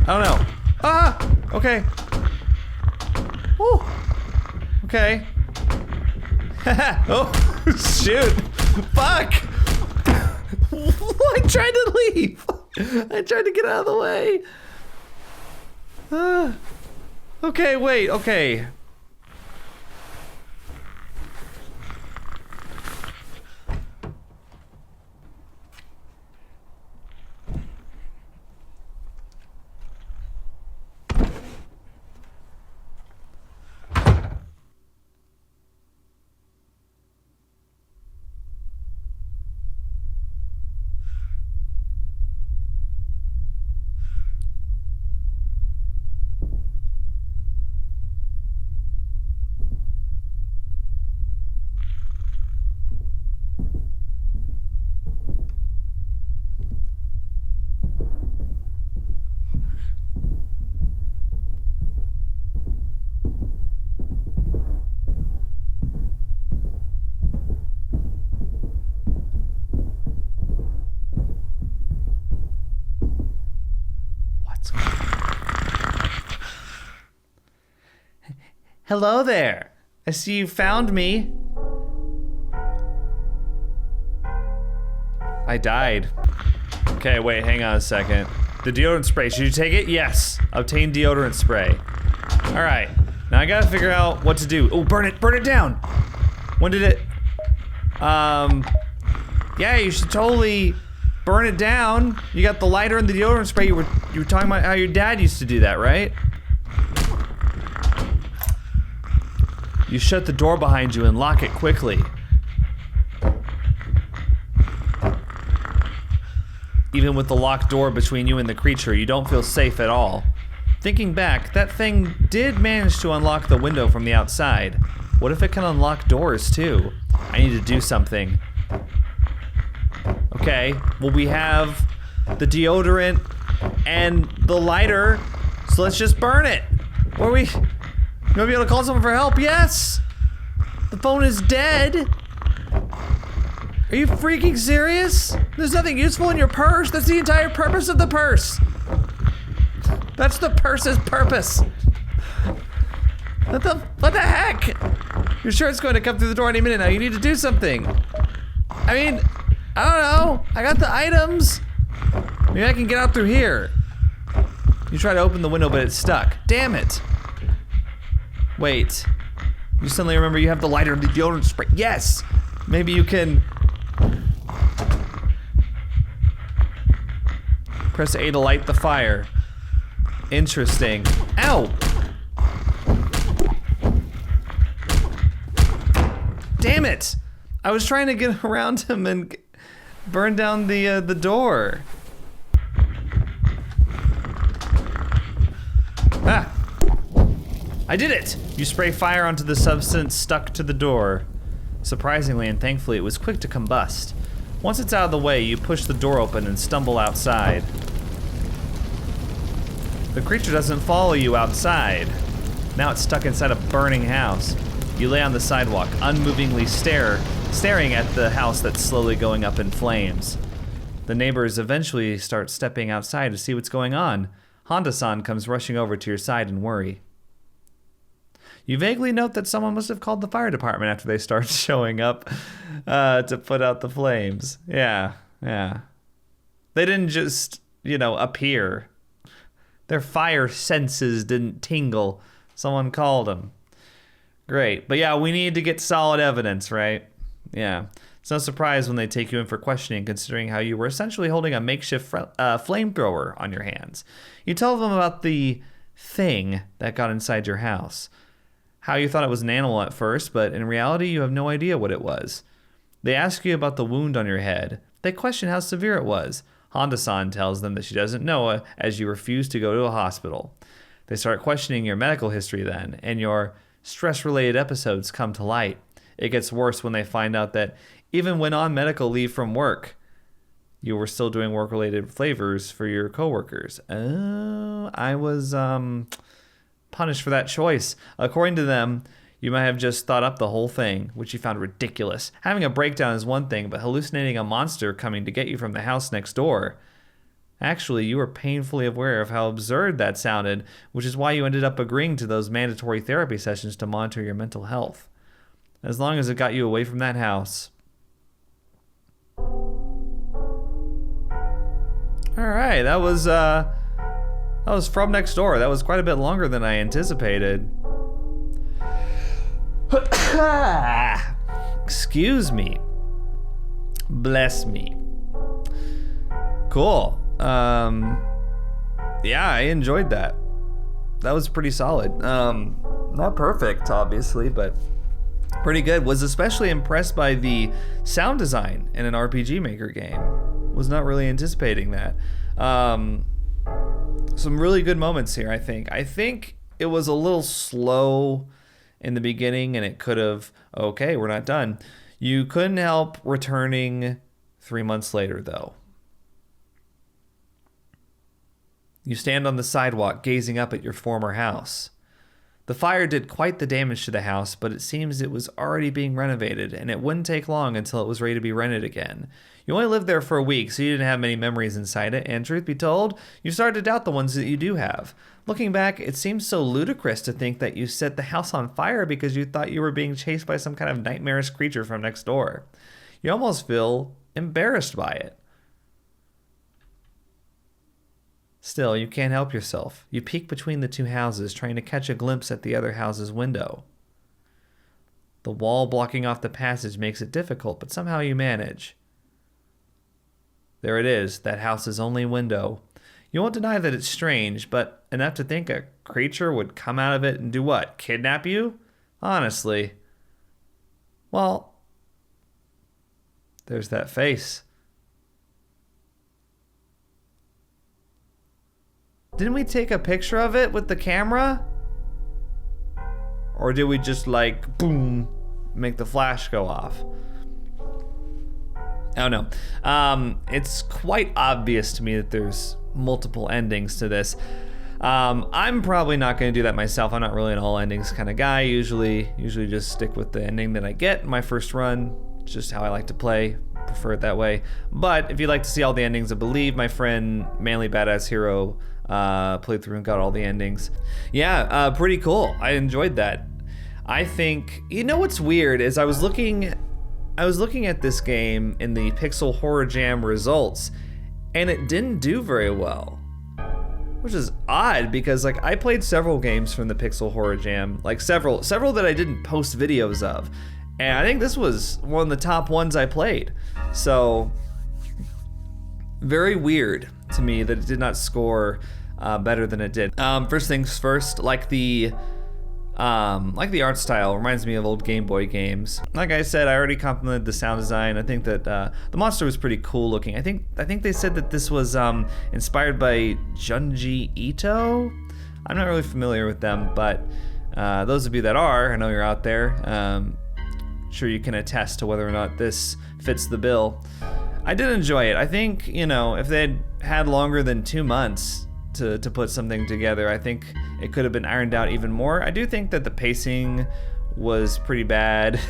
I don't know. Ah! Okay. Woo! Okay. Oh, shoot. Fuck! I tried to leave. I tried to get out of the way. Okay, wait, okay. Hello there. I see you found me. I died. Okay, wait, hang on a second. The deodorant spray, should you take it? Yes. Obtain deodorant spray. All right, now I gotta figure out what to do. Oh, burn it down. When did it? Yeah, you should totally burn it down. You got the lighter and the deodorant spray. You were talking about how your dad used to do that, right? You shut the door behind you and lock it quickly. Even with the locked door between you and the creature, you don't feel safe at all. Thinking back, that thing did manage to unlock the window from the outside. What if it can unlock doors too? I need to do something. Okay, well we have the deodorant and the lighter, so let's just burn it. What are we? You might be able to call someone for help? Yes! The phone is dead! Are you freaking serious? There's nothing useful in your purse? That's the entire purpose of the purse! That's the purse's purpose! What the heck? You're sure it's going to come through the door any minute now? You need to do something. I mean, I don't know. I got the items. Maybe I can get out through here. You try to open the window, but it's stuck. Damn it. Wait, you suddenly remember you have the lighter and the deodorant spray. Yes! Maybe you can press A to light the fire. Interesting. Ow! Damn it! I was trying to get around him and burn down the door. Ah! I did it! You spray fire onto the substance stuck to the door. Surprisingly and thankfully, it was quick to combust. Once it's out of the way, you push the door open and stumble outside. The creature doesn't follow you outside. Now it's stuck inside a burning house. You lay on the sidewalk, unmovingly staring at the house that's slowly going up in flames. The neighbors eventually start stepping outside to see what's going on. Honda-san comes rushing over to your side in worry. You vaguely note that someone must have called the fire department after they start showing up to put out the flames. Yeah. They didn't just, appear. Their fire senses didn't tingle. Someone called them. Great. But yeah, we need to get solid evidence, right? Yeah. It's no surprise when they take you in for questioning, considering how you were essentially holding a makeshift flamethrower on your hands. You tell them about the thing that got inside your house. How you thought it was an animal at first, but in reality, you have no idea what it was. They ask you about the wound on your head. They question how severe it was. Honda-san tells them that she doesn't know as you refuse to go to a hospital. They start questioning your medical history then, and your stress-related episodes come to light. It gets worse when they find out that even when on medical leave from work, you were still doing work-related favors for your coworkers. Oh, I was punished for that choice. According to them, you might have just thought up the whole thing, which you found ridiculous. Having a breakdown is one thing, but hallucinating a monster coming to get you from the house next door. Actually, you were painfully aware of how absurd that sounded, which is why you ended up agreeing to those mandatory therapy sessions to monitor your mental health. As long as it got you away from that house. Alright, that was From Next Door. That was quite a bit longer than I anticipated. Excuse me. Bless me. Cool. Yeah, I enjoyed that. That was pretty solid. Not perfect, obviously, but pretty good. Was especially impressed by the sound design in an RPG Maker game. Was not really anticipating that. Some really good moments here, I think. I think it was a little slow in the beginning, and it could have, okay, we're not done. You couldn't help returning 3 months later, though. You stand on the sidewalk, gazing up at your former house. The fire did quite the damage to the house, but it seems it was already being renovated, and it wouldn't take long until it was ready to be rented again. You only lived there for a week, so you didn't have many memories inside it, and truth be told, you started to doubt the ones that you do have. Looking back, it seems so ludicrous to think that you set the house on fire because you thought you were being chased by some kind of nightmarish creature from next door. You almost feel embarrassed by it. Still, you can't help yourself. You peek between the two houses, trying to catch a glimpse at the other house's window. The wall blocking off the passage makes it difficult, but somehow you manage. There it is, that house's only window. You won't deny that it's strange, but enough to think a creature would come out of it and do what? Kidnap you? Honestly. Well, there's that face. Didn't we take a picture of it with the camera? Or did we just like, boom, make the flash go off? I don't know. It's quite obvious to me that there's multiple endings to this. I'm probably not going to do that myself. I'm not really an all endings kind of guy. Usually just stick with the ending that I get in my first run. It's just how I like to play. Prefer it that way. But if you'd like to see all the endings, I believe my friend Manly Badass Hero played through and got all the endings. Yeah, pretty cool. I enjoyed that. I think, you know what's weird is I was looking at this game in the Pixel Horror Jam results, and it didn't do very well, which is odd because like I played several games from the Pixel Horror Jam, like several that I didn't post videos of, and I think this was one of the top ones I played. So very weird to me that it did not score better than it did. First things first, like the art style reminds me of old Game Boy games. Like I said, I already complimented the sound design. I think that the monster was pretty cool looking. I think they said that this was inspired by Junji Ito. I'm not really familiar with them, but those of you that are, I know you're out there. Sure you can attest to whether or not this fits the bill. I did enjoy it. I think, if they'd had longer than 2 months to put something together, I think it could have been ironed out even more. I do think that the pacing was pretty bad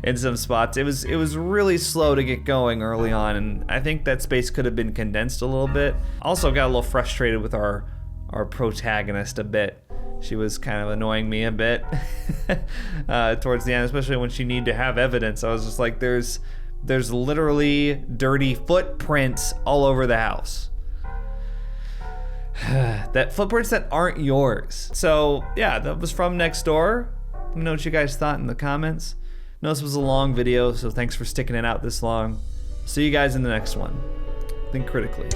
in some spots. It was really slow to get going early on, and I think that space could have been condensed a little bit. Also got a little frustrated with our protagonist a bit. She was kind of annoying me a bit towards the end, especially when she needed to have evidence. I was just like, there's literally dirty footprints all over the house. That footprints that aren't yours. So yeah, that was From Next Door. Let me know what you guys thought in the comments. I know this was a long video, so thanks for sticking it out this long. See you guys in the next one. Think critically.